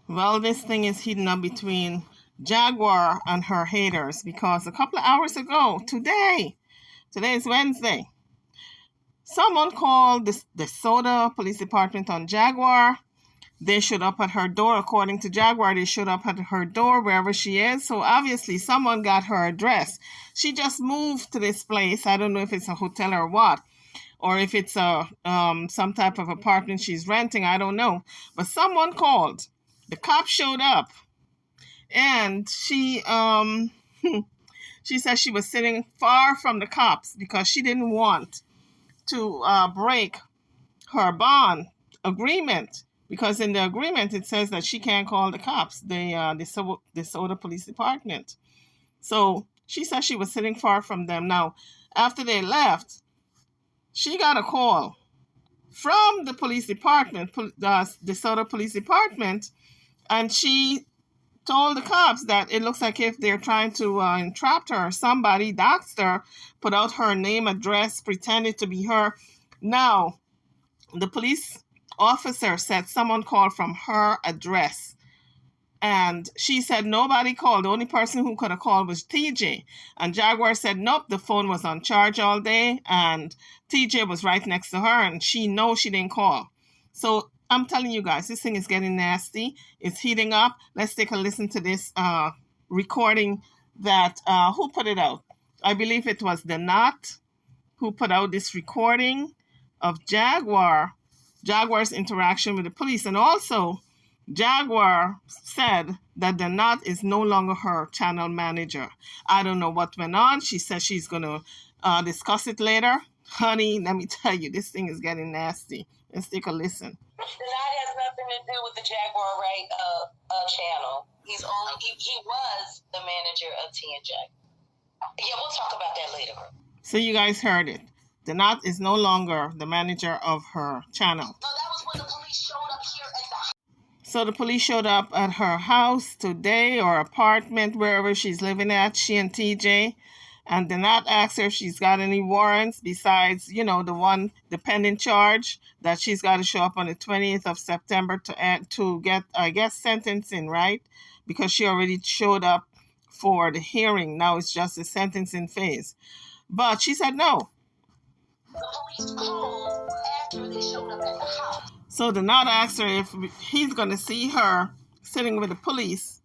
Well, this thing is heating up between Jaguar and her haters because a couple of hours ago, today is Wednesday, someone called the Soda Police Department on Jaguar. They showed up at her door. According to Jaguar, they showed up at her door wherever she is. So obviously someone got her address. She just moved to this place. I don't know if it's a hotel or what, or if it's a some type of apartment she's renting. I don't know. But someone called. The cop showed up, and she said she was sitting far from the cops because she didn't want to break her bond agreement, because in the agreement it says that she can't call the cops, the Soda Police Department. So she said she was sitting far from them. Now, after they left, she got a call from the police department, the Soda Police Department, and she told the cops that it looks like if they're trying to entrap her, somebody doxed her, put out her name, address, pretended to be her. Now, the police officer said someone called from her address. And she said nobody called. The only person who could have called was TJ. And Jaguar said, nope, the phone was on charge all day. And TJ was right next to her. And she knows she didn't call. So I'm telling you guys, this thing is getting nasty. It's heating up. Let's take a listen to this recording that, who put it out? I believe it was the Knot who put out this recording of Jaguar's interaction with the police. And also, Jaguar said that the Knot is no longer her channel manager. I don't know what went on. She said she's going to discuss it later. Honey, let me tell you, this thing is getting nasty. Let's take a listen. The Knot has nothing to do with the Jaguar channel. He was the manager of TNJ. Yeah, we'll talk about that later. So you guys heard it. The Knot is no longer the manager of her channel. No, that was when the police showed up here at the house. So the police showed up at her house today, or apartment, wherever she's living at, she and TJ. And the Knot asked her if she's got any warrants besides, the pending charge that she's got to show up on the 20th of September to get, I guess, sentencing, right? Because she already showed up for the hearing. Now it's just the sentencing phase. But she said no. The police called after they showed up at the house. So the Knot asked her if he's going to see her sitting with the police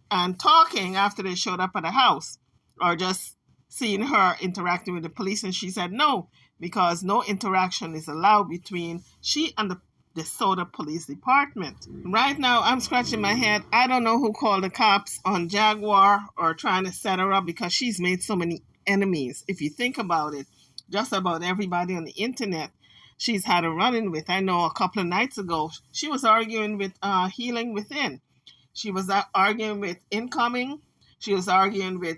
and talking after they showed up at the house, or just seeing her interacting with the police. And she said no, because no interaction is allowed between she and the Soda Police Department. Right now, I'm scratching my head. I don't know who called the cops on Jaguar or trying to set her up, because she's made so many enemies. If you think about it, just about everybody on the internet she's had a run-in with. I know a couple of nights ago, she was arguing with Healing Within. She was arguing with Incoming. She was arguing with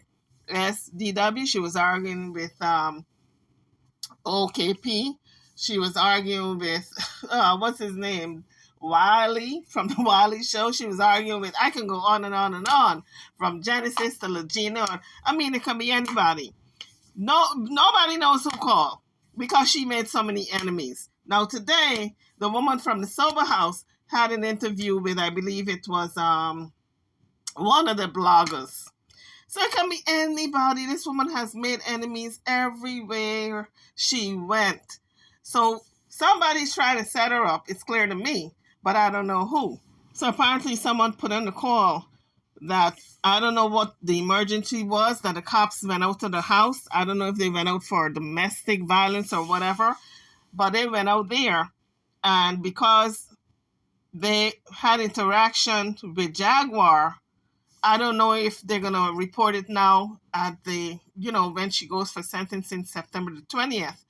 SDW. She was arguing with OKP. She was arguing with, what's his name? Wiley from the Wiley Show. She was arguing with, I can go on and on and on, from Genesis to Legina. It can be anybody. No, nobody knows who called, because she made so many enemies. Now today, the woman from the Sober House had an interview with, I believe it was one of the bloggers. So it can be anybody. This woman has made enemies everywhere she went. So somebody's trying to set her up. It's clear to me, but I don't know who. So apparently someone put in the call that, I don't know what the emergency was, that the cops went out to the house. I don't know if they went out for domestic violence or whatever, but they went out there. And because they had interaction with Jaguar, I don't know if they're going to report it now at the, when she goes for sentencing September the 20th,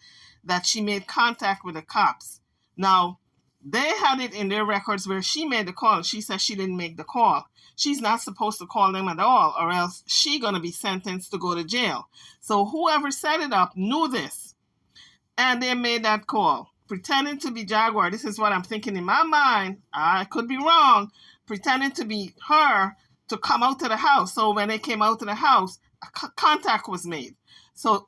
that she made contact with the cops. Now, they had it in their records where she made the call. She said she didn't make the call. She's not supposed to call them at all, or else she's going to be sentenced to go to jail. So whoever set it up knew this, and they made that call, pretending to be Jaguar. This is what I'm thinking in my mind. I could be wrong. Pretending to be her to come out to the house. So when they came out to the house, contact was made. So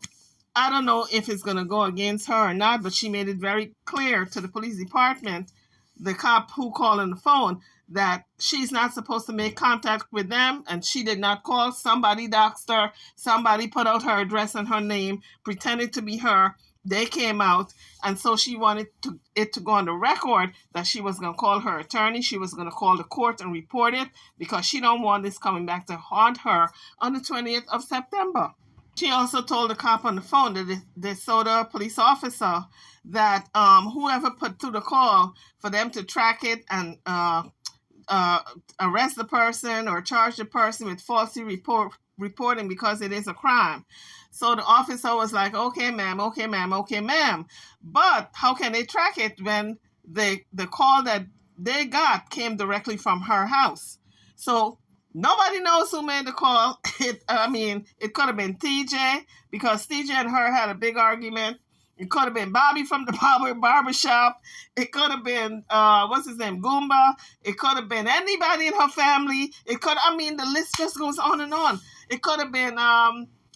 I don't know if it's going to go against her or not, but she made it very clear to the police department, the cop who called on the phone, that she's not supposed to make contact with them, and she did not call. Somebody doxed her. Somebody put out her address and her name, pretended to be her. They came out, and so she wanted it to go on the record that she was going to call her attorney. She was going to call the court and report it because she don't want this coming back to haunt her on the 20th of September. She also told the cop on the phone, the DeSoto police officer, that whoever put through the call for them to track it and arrest the person or charge the person with falsely reporting because it is a crime. So the officer was like, okay, ma'am, okay, ma'am, okay, ma'am. But how can they track it when the call that they got came directly from her house? So nobody knows who made the call. It could have been TJ because TJ and her had a big argument. It could have been Bobby from the barbershop. It could have been, what's his name, Goomba. It could have been anybody in her family. The list just goes on and on. It could have been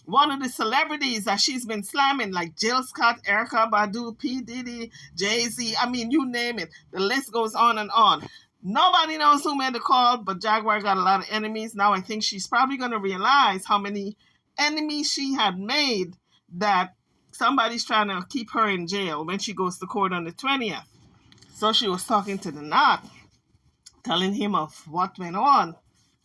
one of the celebrities that she's been slamming, like Jill Scott, Erykah Badu, P. Diddy, Jay-Z. You name it. The list goes on and on. Nobody knows who made the call, but Jaguar got a lot of enemies. Now I think she's probably going to realize how many enemies she had made, that somebody's trying to keep her in jail when she goes to court on the 20th. So she was talking to the Knot, telling him of what went on,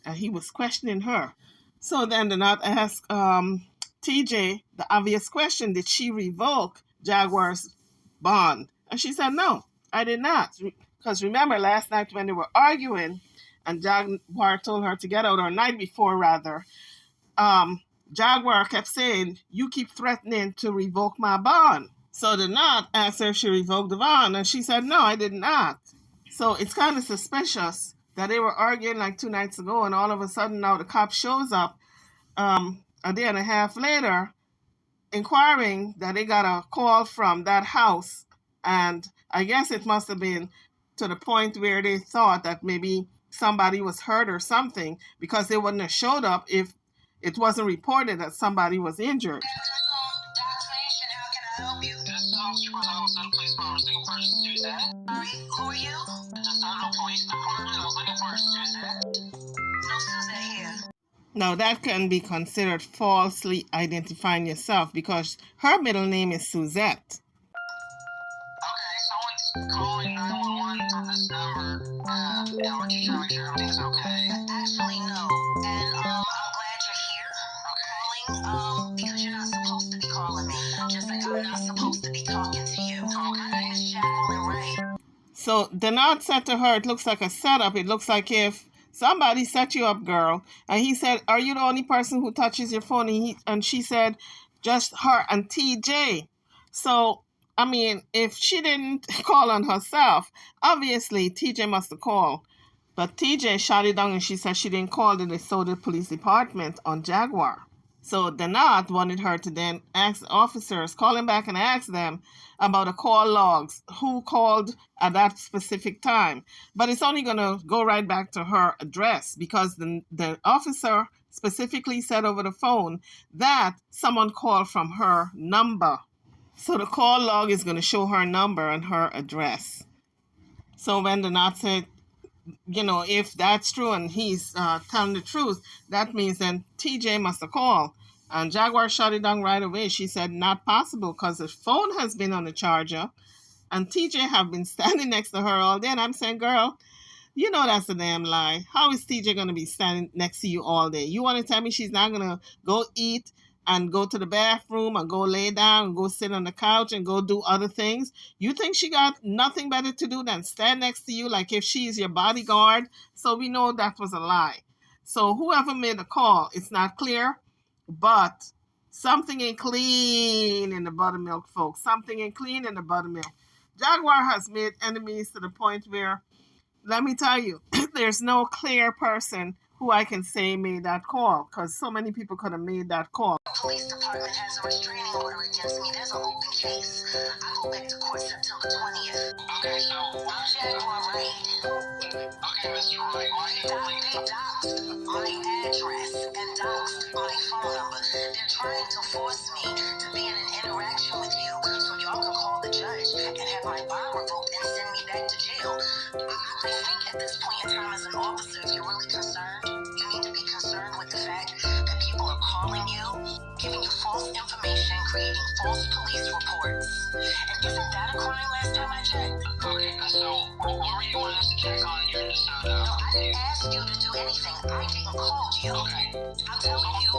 and he was questioning her. So then the Knot asked TJ the obvious question: did she revoke Jaguar's bond? And she said, no, I did not. Because remember last night when they were arguing and Jaguar told her to get out, or night before rather, Jaguar kept saying, you keep threatening to revoke my bond. So the Knot asked her if she revoked the bond, and she said, no, I did not. So it's kind of suspicious that they were arguing like 2 nights ago, and all of a sudden now the cop shows up a day and a half later, inquiring that they got a call from that house. And I guess it must have been to the point where they thought that maybe somebody was hurt or something, because they wouldn't have showed up if it wasn't reported that somebody was injured. How can I help you? This is police department Tuesday. Who are you? DeSoto Police Department. I was looking for Suzette. No Suzette here. Now that can be considered falsely identifying yourself because her middle name is Suzette. Okay, someone's calling 911 from this number. And we're just trying to make sure everything's okay. Actually, no. And I'm glad you're here. Calling because you're not supposed to be calling me. Just like I'm not supposed to be talking to you. Okay, it's Jacqueline, right? So the Knot said to her, it looks like a setup. It looks like if somebody set you up, girl. And he said, are you the only person who touches your phone? And she said, just her and TJ. So, if she didn't call on herself, obviously TJ must have called. But TJ shot it down and she said she didn't call the DeSoto Police Department on Jaguar. So the Knot wanted her to then ask the officers, call them back and ask them about the call logs, who called at that specific time. But it's only going to go right back to her address because the officer specifically said over the phone that someone called from her number. So the call log is going to show her number and her address. So when the Knot said, if that's true and he's telling the truth, that means then TJ must have called. And Jaguar shut it down right away. She said, not possible because the phone has been on the charger and TJ have been standing next to her all day. And I'm saying, girl, that's a damn lie. How is TJ going to be standing next to you all day? You want to tell me she's not going to go eat and go to the bathroom and go lay down and go sit on the couch and go do other things? You think she got nothing better to do than stand next to you like if she's your bodyguard? So we know that was a lie. So whoever made the call, it's not clear, but something ain't clean in the buttermilk, folks. Something ain't clean in the buttermilk. Jaguar has made enemies to the point where, let me tell you, there's no clear person who I can say made that call, because so many people could have made that call. The police department has a restraining order against me. There's an open case. I go back to court September 20th. Okay, so I'm Jaguar Wright. Okay, Mr. Wright, they doxed my address and doxed my phone number. They're trying to force me to be in an interaction with you so y'all can call the judge and have my bond revoked and send me back to jail. I think at this point in time, as a if you're really concerned, you need to be concerned with the fact that people are calling you, giving you false information, creating false police reports. And isn't that a crime last time I checked? Okay, so what were you wanting us to check on your DeSoto? No, I didn't ask you to do anything. I didn't call you. Okay. I'm telling you,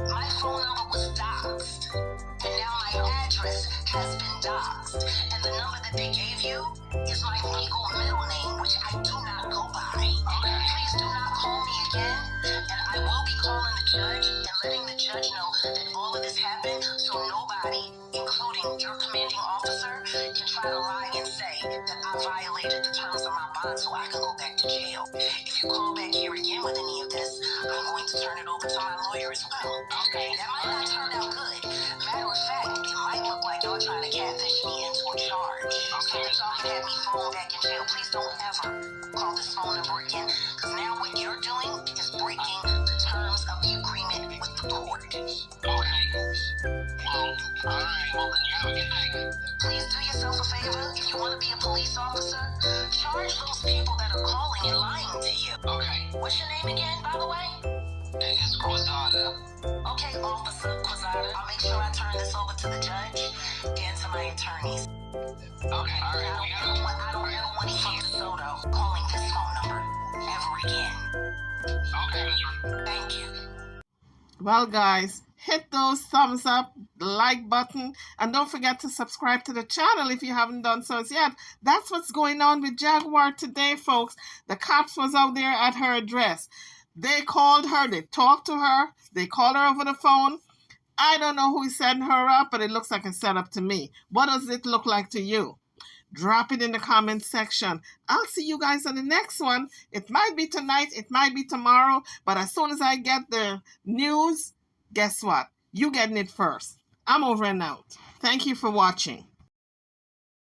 my phone number was doxed. And now my address has been doxed. And the number that they gave you is my legal middle name, which I do not go by. Okay. Please do not call me again. And I will be calling the judge and letting the judge know that all of this happened so nobody, including your commanding officer, can try to lie and say that I violated the terms of my bond so I can go back to jail. If you call back here again with any of this, I'm going to turn it over to my lawyer as well. Okay. That might not turn out good. Matter of fact, it might look like y'all trying to catfish me into a charge. So that y'all can have me thrown back in jail. Please don't ever call this phone number again, because now what you're doing is breaking the terms of the agreement with the court. Okay. Well, alright. Well, then you have a good night. Please do yourself a favor. If you want to be a police officer, charge those people that are calling and lying to you. Okay. What's your name again, by the way? It is Quazada. Okay, Officer Quazada. I'll make sure I turn this over to the judge and to my attorneys. Okay, alright. I don't ever want to hear DeSoto calling this phone number ever again. Okay, Miss. Thank you. Well, guys, hit those thumbs up, the like button, and don't forget to subscribe to the channel if you haven't done so as yet. That's what's going on with Jaguar today, folks. The cops was out there at her address. They called her, they talked to her, they called her over the phone. I don't know who's setting her up, but it looks like a setup to me. What does it look like to you? Drop it in the comment section. I'll see you guys on the next one. It might be tonight, it might be tomorrow, but as soon as I get the news, guess what? You getting it first. I'm over and out. Thank you for watching.